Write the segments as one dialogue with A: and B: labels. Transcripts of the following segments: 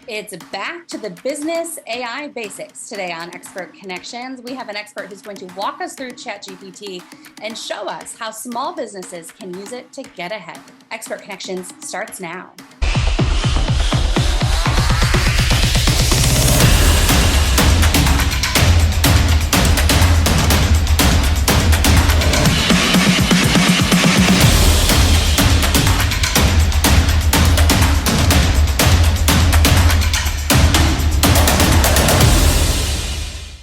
A: It's back to the business AI basics today on Expert Connections. We have an expert who's going to walk us through ChatGPT and show us how small businesses can use it to get ahead. Expert Connections starts now.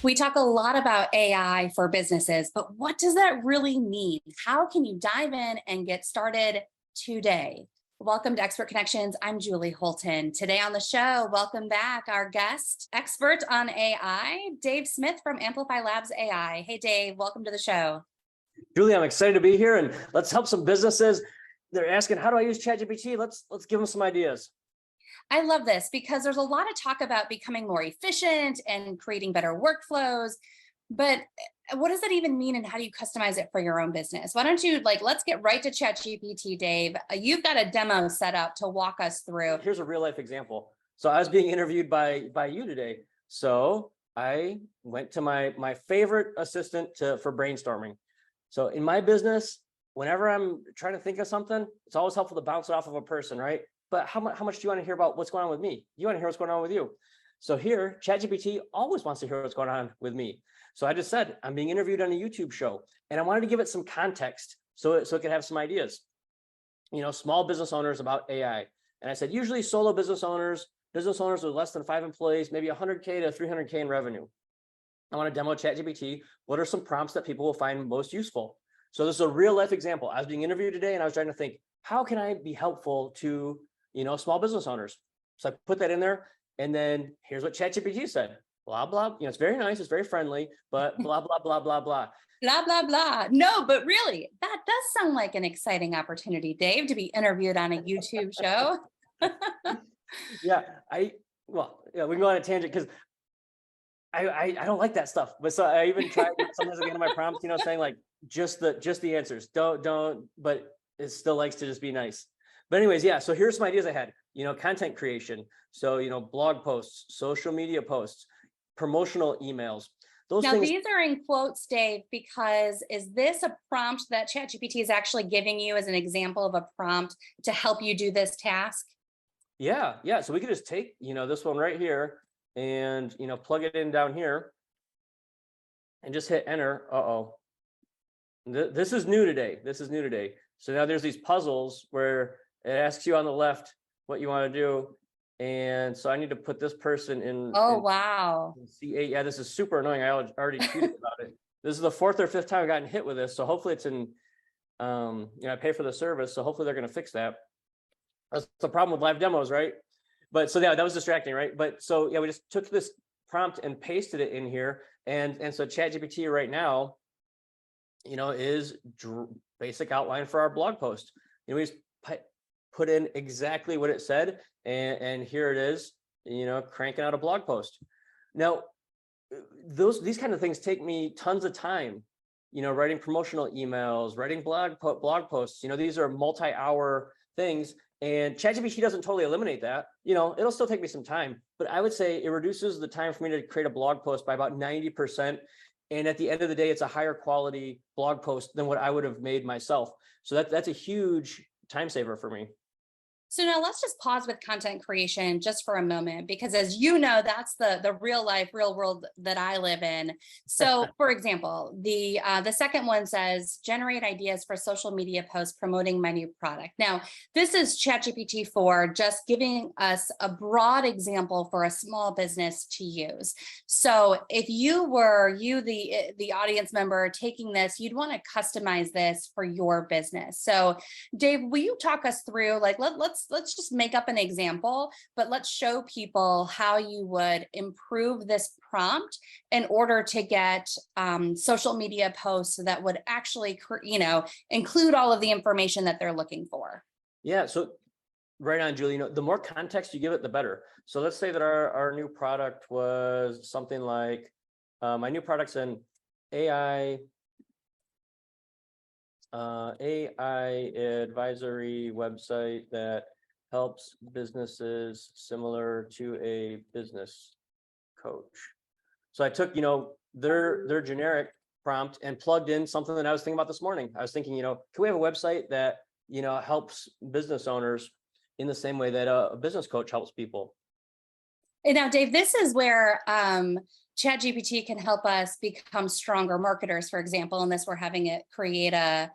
A: We talk a lot about AI for businesses, but what does that really mean? How can you dive in and get started today? Welcome to Expert Connections. I'm Julie Holton. Today on the show, welcome back our guest expert on AI, Dave Smith from Amplify Labs AI. Hey, Dave, welcome to the show.
B: Julie, I'm excited to be here, and let's help some businesses. They're asking, how do I use ChatGPT? Let's give them some ideas.
A: I love this because there's a lot of talk about becoming more efficient and creating better workflows, but what does that even mean and how do you customize it for your own business? Why don't you let's get right to ChatGPT, Dave. You've got a demo set up to walk us through.
B: Here's a real life example. So I was being interviewed by you today. So I went to my favorite assistant for brainstorming. So in my business, whenever I'm trying to think of something, it's always helpful to bounce it off of a person, right? But how much do you want to hear about what's going on with me? You want to hear what's going on with you. So here, ChatGPT always wants to hear what's going on with me. So I just said, I'm being interviewed on a YouTube show, and I wanted to give it some context so it could have some ideas. You know, small business owners about AI. And I said, usually solo business owners with less than 5 employees, maybe 100K to 300K in revenue. I want to demo ChatGPT. What are some prompts that people will find most useful? So this is a real life example. I was being interviewed today, and I was trying to think, how can I be helpful to small business owners? So I put that in there, and then here's what ChatGPT said. Blah, blah, it's very nice, it's very friendly, but blah, blah, blah, blah, blah.
A: Blah, blah, blah. No, but really, that does sound like an exciting opportunity, Dave, to be interviewed on a YouTube show.
B: Yeah, we can go on a tangent because I don't like that stuff. But so I even tried sometimes at the end of my prompts, saying like just the answers. Don't, but it still likes to just be nice. But anyways, yeah, so here's some ideas I had, content creation. So, blog posts, social media posts, promotional emails. Those
A: now,
B: things.
A: These are in quotes, Dave, because is this a prompt that ChatGPT is actually giving you as an example of a prompt to help you do this task?
B: Yeah. So we could just take, this one right here and, plug it in down here and just hit enter. This is new today. So now there's these puzzles where it asks you on the left what you want to do. And so I need to put this person in.
A: Wow.
B: C8. Yeah, this is super annoying. I already tweeted about it. This is the 4th or 5th time I've gotten hit with this. So hopefully it's in, I pay for the service. So hopefully they're going to fix that. That's the problem with live demos, right? But so yeah, that was distracting, right? But so yeah, we just took this prompt and pasted it in here. And so ChatGPT right now, is basic outline for our blog post. We just put in exactly what it said, and here it is, cranking out a blog post. Now, these kind of things take me tons of time, writing promotional emails, writing blog posts. These are multi-hour things, and ChatGPT doesn't totally eliminate that. It'll still take me some time, but I would say it reduces the time for me to create a blog post by about 90%. And at the end of the day, it's a higher quality blog post than what I would have made myself. So that's a huge time saver for me.
A: So now let's just pause with content creation just for a moment, because as you know, that's the real life, real world that I live in. So for example, the second one says, generate ideas for social media posts promoting my new product. Now, this is ChatGPT 4 just giving us a broad example for a small business to use. So if you were the audience member taking this, you'd want to customize this for your business. So Dave, will you talk us through, let's just make up an example, but let's show people how you would improve this prompt in order to get social media posts that would actually, include all of the information that they're looking for.
B: Yeah. So right on, Julie, the more context you give it, the better. So let's say that our new product was something like, my new product's an AI advisory website that helps businesses similar to a business coach. So I took, their generic prompt and plugged in something that I was thinking about this morning. I was thinking, can we have a website that, helps business owners in the same way that a business coach helps people?
A: And now, Dave, this is where ChatGPT can help us become stronger marketers, for example. And this, we're having it create a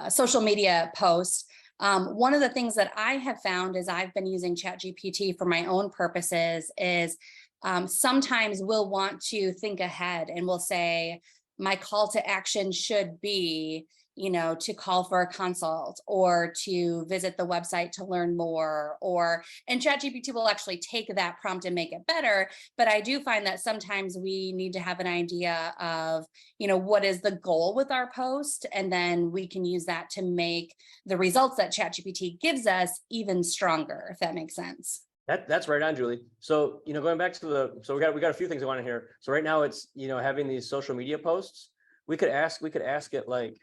A: social media post. One of the things that I have found is I've been using ChatGPT for my own purposes is sometimes we'll want to think ahead and we'll say, my call to action should be, to call for a consult or to visit the website to learn more, and ChatGPT will actually take that prompt and make it better. But I do find that sometimes we need to have an idea of, what is the goal with our post? And then we can use that to make the results that ChatGPT gives us even stronger, if that makes sense.
B: That's right on, Julie. So, going back to so we got a few things I want to hear. So right now it's, having these social media posts. We could ask it like,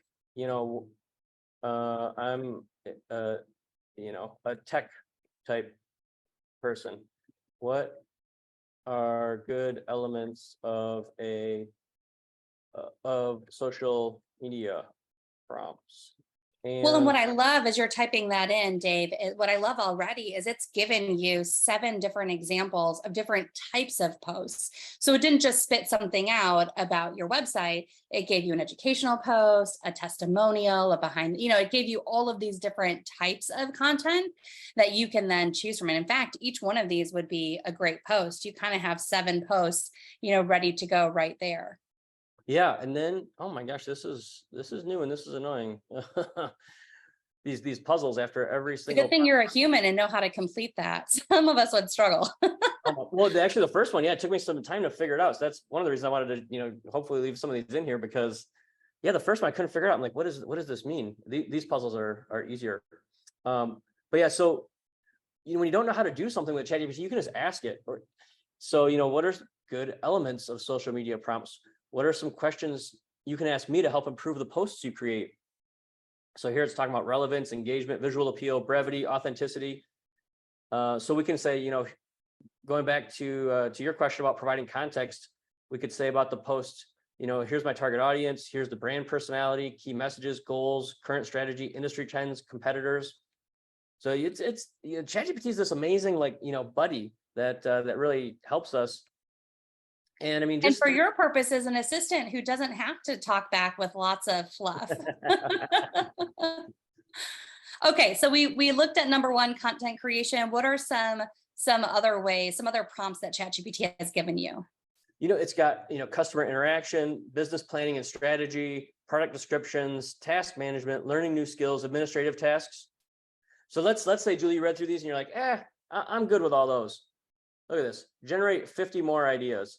B: I'm, a tech type person. What are good elements of of social media prompts?
A: Well, and what I love as you're typing that in, Dave, what I love already is it's given you 7 different examples of different types of posts. So it didn't just spit something out about your website. It gave you an educational post, a testimonial, a behind, it gave you all of these different types of content that you can then choose from. And in fact, each one of these would be a great post. You kind of have 7 posts, ready to go right there.
B: Yeah, and then, oh my gosh, this is new and this is annoying. These puzzles after every single.
A: Good thing you're a human and know how to complete that. Some of us would struggle.
B: Well, actually, the first one, it took me some time to figure it out. So that's one of the reasons I wanted to, hopefully leave some of these in here because, the first one I couldn't figure it out. I'm like, what does this mean? These puzzles are easier. But yeah, so when you don't know how to do something with ChatGPT, you can just ask it. So what are good elements of social media prompts? What are some questions you can ask me to help improve the posts you create? So here it's talking about relevance, engagement, visual appeal, brevity, authenticity. So we can say, going back to your question about providing context, we could say about the post, here's my target audience, here's the brand personality, key messages, goals, current strategy, industry trends, competitors. So it's ChatGPT is this amazing buddy that really helps us. And I mean,
A: and for your purpose as an assistant who doesn't have to talk back with lots of fluff. Okay, so we looked at number 1, content creation. What are some other ways, some other prompts that ChatGPT has given you?
B: It's got, customer interaction, business planning and strategy, product descriptions, task management, learning new skills, administrative tasks. So let's say, Julie, you read through these and you're like, I'm good with all those. Look at this, generate 50 more ideas.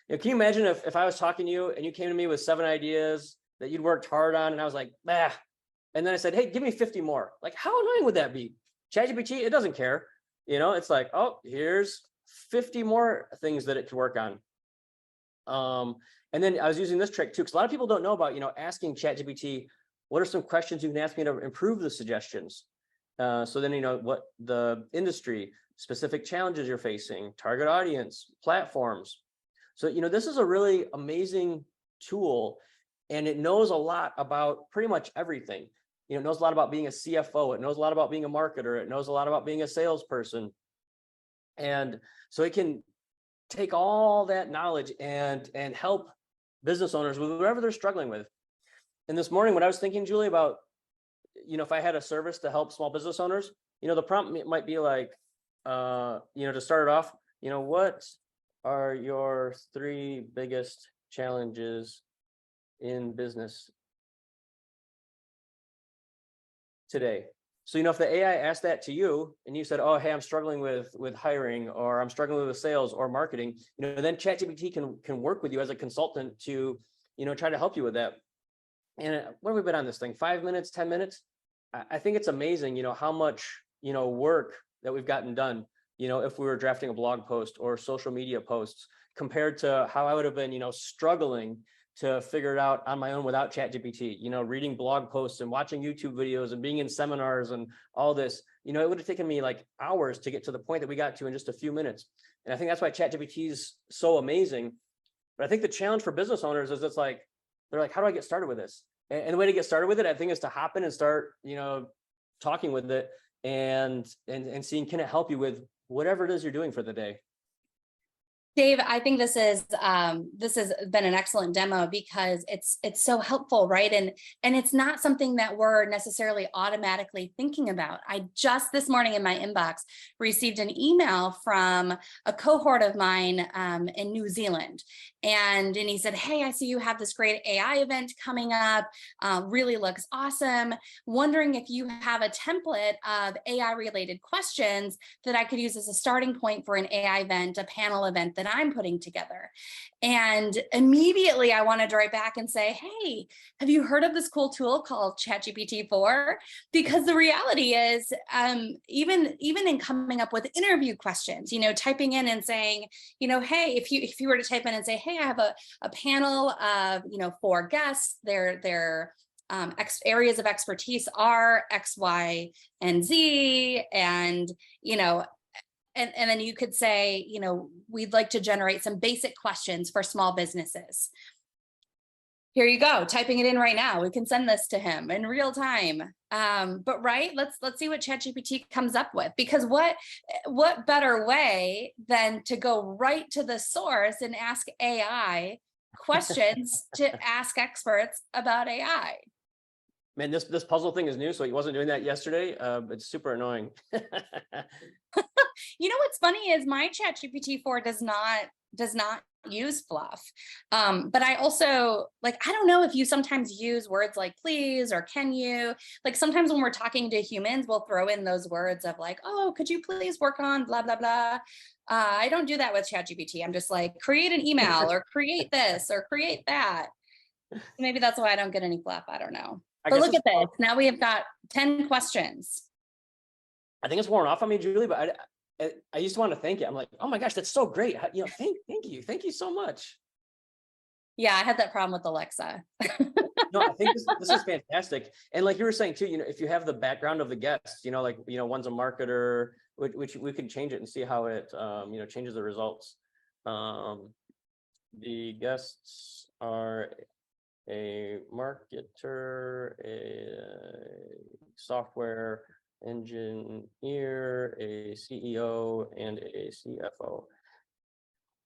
B: Can you imagine if I was talking to you and you came to me with 7 ideas that you'd worked hard on and I was like, and then I said, hey, give me 50 more. Like, how annoying would that be? ChatGPT, it doesn't care. It's like, oh, here's 50 more things that it could work on. And then I was using this trick too, because a lot of people don't know about, asking ChatGPT, what are some questions you can ask me to improve the suggestions? So then, what the industry, specific challenges you're facing, target audience, platforms. So, this is a really amazing tool and it knows a lot about pretty much everything. It knows a lot about being a CFO. It knows a lot about being a marketer. It knows a lot about being a salesperson. And so it can take all that knowledge and help business owners with whatever they're struggling with. And this morning, when I was thinking, Julie, about, if I had a service to help small business owners, the prompt might be like, to start it off, what are your 3 biggest challenges in business today? So, if the AI asked that to you and you said, oh, hey, I'm struggling with hiring, or I'm struggling with sales or marketing, then ChatGPT can work with you as a consultant to, try to help you with that. And what have we been on this thing? 5 minutes, 10 minutes? I think it's amazing, how much, work that we've gotten done, if we were drafting a blog post or social media posts compared to how I would have been, struggling to figure it out on my own without ChatGPT, you know, reading blog posts and watching YouTube videos and being in seminars and all this, you know, it would have taken me like hours to get to the point that we got to in just a few minutes. And I think that's why ChatGPT is so amazing. But I think the challenge for business owners is it's like, they're like, how do I get started with this? And the way to get started with it, I think, is to hop in and start, you know, talking with it and seeing, can it help you with whatever it is you're doing for the day?
A: Dave, I think this has been an excellent demo because it's so helpful, right? And it's not something that we're necessarily automatically thinking about. I just this morning in my inbox received an email from a cohort of mine in New Zealand, and he said, "Hey, I see you have this great AI event coming up. Really looks awesome. Wondering if you have a template of AI related questions that I could use as a starting point for an AI event, a panel event that I'm putting together." And immediately I wanted to write back and say, "Hey, have you heard of this cool tool called ChatGPT 4?" Because the reality is, even in coming up with interview questions, you know, typing in and saying, you know, hey, if you were to type in and say, "Hey, I have a panel of, you know, 4 guests, their areas of expertise are X, Y, and Z," and, you know, and then you could say, you know, "We'd like to generate some basic questions for small businesses." Here you go, typing it in right now. We can send this to him in real time. But right, let's see what ChatGPT comes up with, because what better way than to go right to the source and ask AI questions to ask experts about AI.
B: Man, this puzzle thing is new, so he wasn't doing that yesterday. It's super annoying.
A: You know what's funny is my ChatGPT 4 does not use fluff. But I also, like, I don't know if you sometimes use words like please or can you, like sometimes when we're talking to humans, we'll throw in those words of like, "Oh, could you please work on blah, blah, blah." I don't do that with ChatGPT. I'm just like, create an email or create this or create that. Maybe that's why I don't get any fluff. I don't know. But look at this. Now we have got 10 questions.
B: I think it's worn off on me, Julie, but I used to want to thank you. I'm like, oh my gosh, that's so great. You know, thank you so much.
A: Yeah, I had that problem with Alexa.
B: No, I think this is fantastic. And like you were saying too, you know, if you have the background of the guests, you know, like, you know, one's a marketer, which we can change it and see how it, you know, changes the results. The guests are a marketer, a software engineer, a CEO, and a CFO.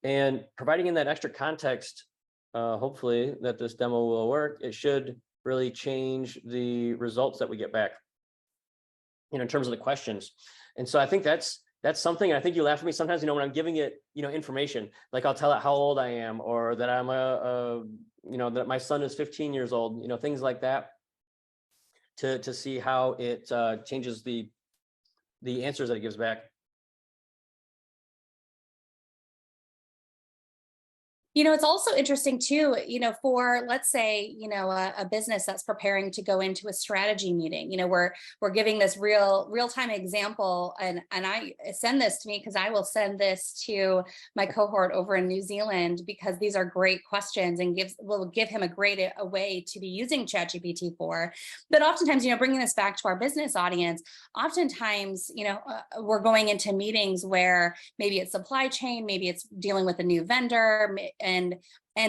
B: And providing in that extra context, hopefully that this demo will work, it should really change the results that we get back, you know, in terms of the questions. And so I think that's something, I think you laugh at me sometimes, you know, when I'm giving it, you know, information, like I'll tell it how old I am, or that I'm you know, that my son is 15 years old, you know, things like that, to see how it changes the answers that it gives back.
A: You know, it's also interesting too, you know, for, let's say, you know, a business that's preparing to go into a strategy meeting, you know, we're giving this real-time example, and I send this to me because I will send this to my cohort over in New Zealand, because these are great questions and will give him a way to be using ChatGPT 4. But oftentimes, you know, bringing this back to our business audience, oftentimes, you know, we're going into meetings where maybe it's supply chain, maybe it's dealing with a new vendor, and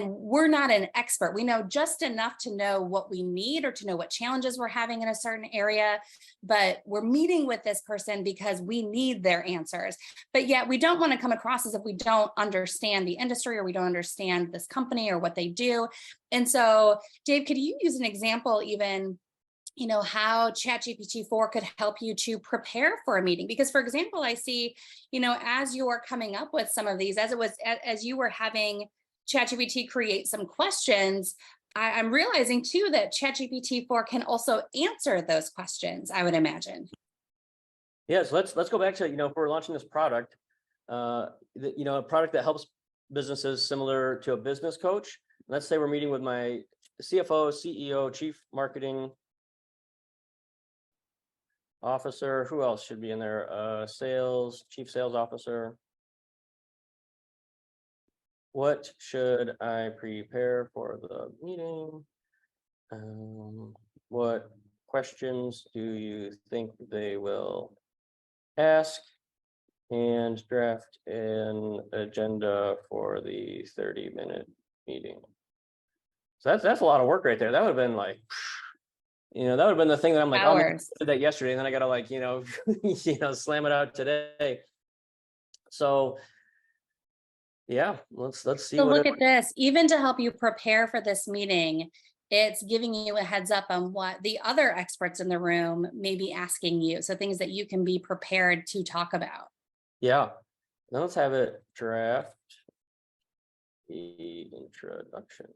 A: we're not an expert. We know just enough to know what we need or to know what challenges we're having in a certain area, but we're meeting with this person because we need their answers. But yet we don't want to come across as if we don't understand the industry, or we don't understand this company or what they do. And so, Dave, could you use an example, even, you know, how ChatGPT 4 could help you to prepare for a meeting? Because, for example, I see, you know, as you are coming up with some of these, as you were having ChatGPT create some questions, I'm realizing too that ChatGPT 4 can also answer those questions, I would imagine.
B: Yeah, so let's go back to, you know, if we're launching this product, you know, a product that helps businesses similar to a business coach. Let's say we're meeting with my CFO, CEO, chief marketing officer. Who else should be in there? Chief sales officer. What should I prepare for the meeting? What questions do you think they will ask? And draft an agenda for the 30-minute meeting. So that's a lot of work right there. That would have been like, that would have been the thing that I'm like, oh man, I
A: Hours.
B: did that yesterday, and then I gotta like, slam it out today. So yeah, let's see
A: So
B: what
A: look at this, even to help you prepare for this meeting, it's giving you a heads up on what the other experts in the room may be asking you. So things that you can be prepared to talk about.
B: Yeah. Now let's have it draft the introduction.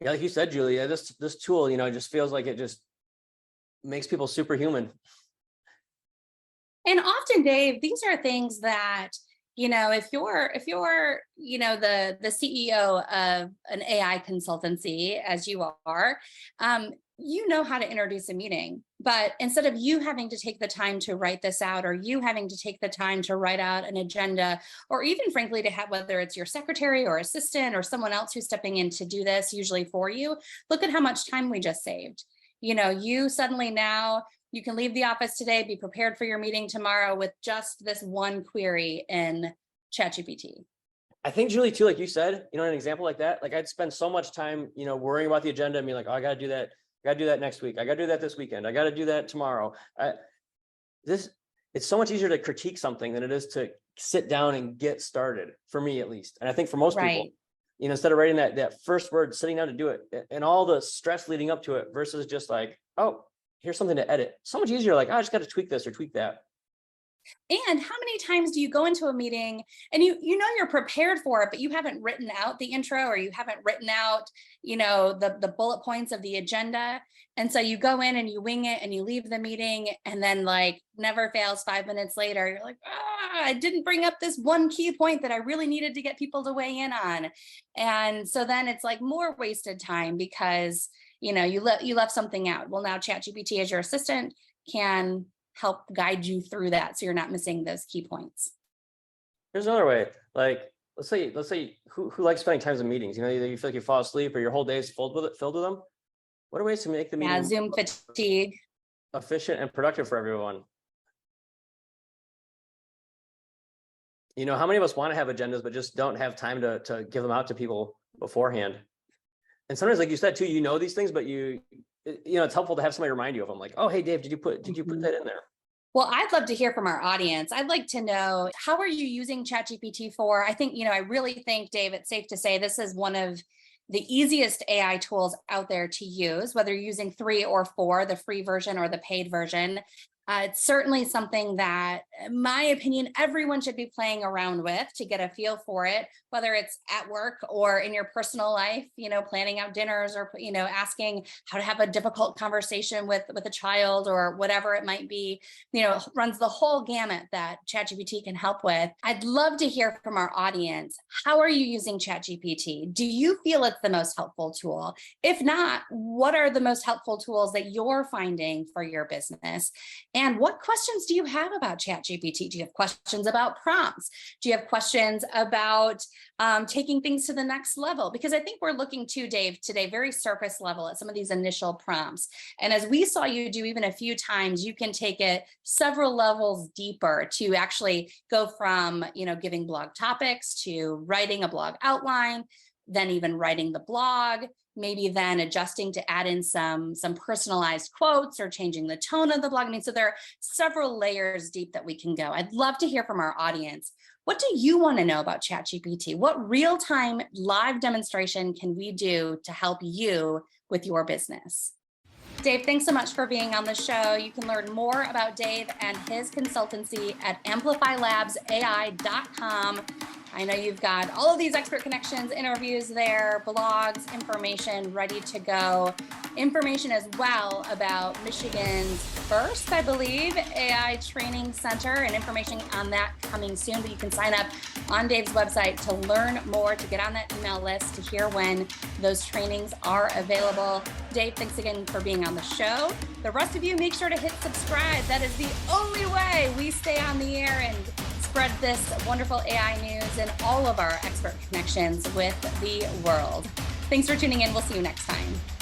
B: Yeah, like you said, Julia, this tool, just feels like it just makes people superhuman.
A: And often, Dave, these are things that, if you're, the CEO of an AI consultancy, as you are, you know how to introduce a meeting. But instead of you having to take the time to write this out, or you having to take the time to write out an agenda, or even frankly, to have, whether it's your secretary or assistant or someone else who's stepping in to do this usually for you, look at how much time we just saved. You suddenly now, you can leave the office today, be prepared for your meeting tomorrow with just this one query in ChatGPT.
B: I think, Julie, too, like you said, an example like that, like I'd spend so much time, worrying about the agenda and being like, oh, I got to do that. I got to do that next week. I got to do that this weekend. I got to do that tomorrow. It's so much easier to critique something than it is to sit down and get started, for me at least. And I think for most people, instead of writing that first word, sitting down to do it and all the stress leading up to it versus just like, oh, here's something to edit. So much easier. Like, oh, I just got to tweak this or tweak that.
A: And how many times do you go into a meeting and you're prepared for it, but you haven't written out the intro, or you haven't written out, the bullet points of the agenda. And so you go in and you wing it and you leave the meeting, and then like never fails 5 minutes later, you're like, I didn't bring up this one key point that I really needed to get people to weigh in on. And so then it's like more wasted time because, you left something out. Well, now ChatGPT as your assistant can help guide you through that, so you're not missing those key points.
B: Here's another way. Like, let's say who likes spending times in meetings? You feel like you fall asleep or your whole day is filled with them. What are ways to make the meeting
A: Zoom fatigue,
B: efficient and productive for everyone? How many of us want to have agendas but just don't have time to give them out to people beforehand? And sometimes, like you said too, these things, but it's helpful to have somebody remind you of them. Like, oh, hey, Dave, did you put that in there?
A: Well, I'd love to hear from our audience. I'd like to know, how are you using ChatGPT for? I think, I really think, Dave, it's safe to say this is one of the easiest AI tools out there to use, whether you're using 3 or 4, the free version or the paid version. It's certainly something that, in my opinion, everyone should be playing around with to get a feel for it, whether it's at work or in your personal life, planning out dinners, or, asking how to have a difficult conversation with a child or whatever it might be, runs the whole gamut that ChatGPT can help with. I'd love to hear from our audience. How are you using ChatGPT? Do you feel it's the most helpful tool? If not, what are the most helpful tools that you're finding for your business? And what questions do you have about ChatGPT? Do you have questions about prompts? Do you have questions about taking things to the next level? Because I think we're looking to, Dave, today, very surface level at some of these initial prompts. And as we saw you do even a few times, you can take it several levels deeper to actually go from, giving blog topics to writing a blog outline, then even writing the blog, maybe then adjusting to add in some personalized quotes or changing the tone of the blog. So there are several layers deep that we can go. I'd love to hear from our audience. What do you want to know about ChatGPT? What real-time live demonstration can we do to help you with your business? Dave, thanks so much for being on the show. You can learn more about Dave and his consultancy at amplifylabsai.com. I know you've got all of these expert connections, interviews there, blogs, information ready to go. Information as well about Michigan's first, I believe, AI training center, and information on that coming soon. But you can sign up on Dave's website to learn more, to get on that email list, to hear when those trainings are available. Dave, thanks again for being on the show. The rest of you, make sure to hit subscribe. That is the only way we stay on the air and spread this wonderful AI news and all of our expert connections with the world. Thanks for tuning in. We'll see you next time.